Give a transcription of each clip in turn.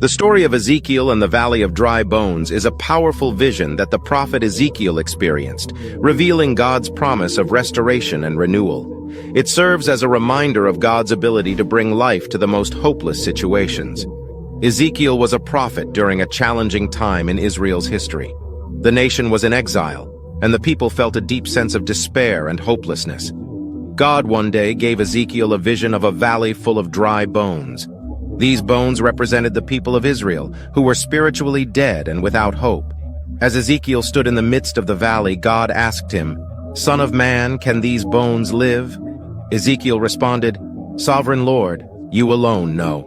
The story of Ezekiel and the Valley of Dry Bones is a powerful vision that the prophet Ezekiel experienced, revealing God's promise of restoration and renewal. It serves as a reminder of God's ability to bring life to the most hopeless situations. Ezekiel was a prophet during a challenging time in Israel's history. The nation was in exile, and the people felt a deep sense of despair and hopelessness. God one day gave Ezekiel a vision of a valley full of dry bones. These bones represented the people of Israel, who were spiritually dead and without hope. As Ezekiel stood in the midst of the valley, God asked him, "Son of man, can these bones live?" Ezekiel responded, "Sovereign Lord, you alone know."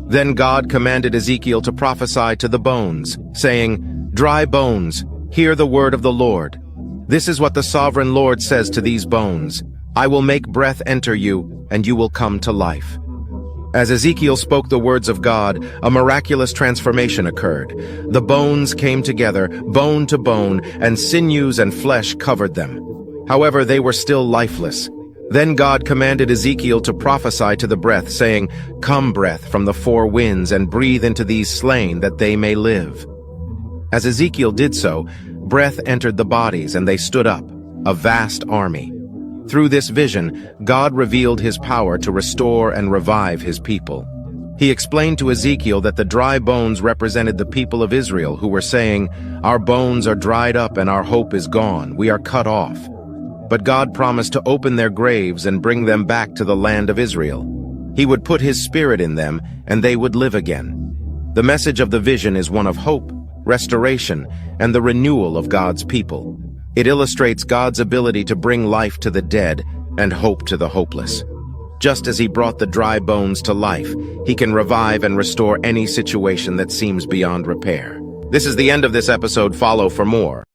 Then God commanded Ezekiel to prophesy to the bones, saying, "Dry bones, hear the word of the Lord. This is what the Sovereign Lord says to these bones. I will make breath enter you, and you will come to life." As Ezekiel spoke the words of God, a miraculous transformation occurred. The bones came together, bone to bone, and sinews and flesh covered them. However, they were still lifeless. Then God commanded Ezekiel to prophesy to the breath, saying, "Come, breath, from the four winds, and breathe into these slain, that they may live." As Ezekiel did so, breath entered the bodies, and they stood up, a vast army. Through this vision, God revealed his power to restore and revive his people. He explained to Ezekiel that the dry bones represented the people of Israel, who were saying, "Our bones are dried up and our hope is gone. We are cut off." But God promised to open their graves and bring them back to the land of Israel. He would put his spirit in them, and they would live again. The message of the vision is one of hope, restoration, and the renewal of God's people. It illustrates God's ability to bring life to the dead and hope to the hopeless. Just as he brought the dry bones to life, he can revive and restore any situation that seems beyond repair. This is the end of this episode. Follow for more.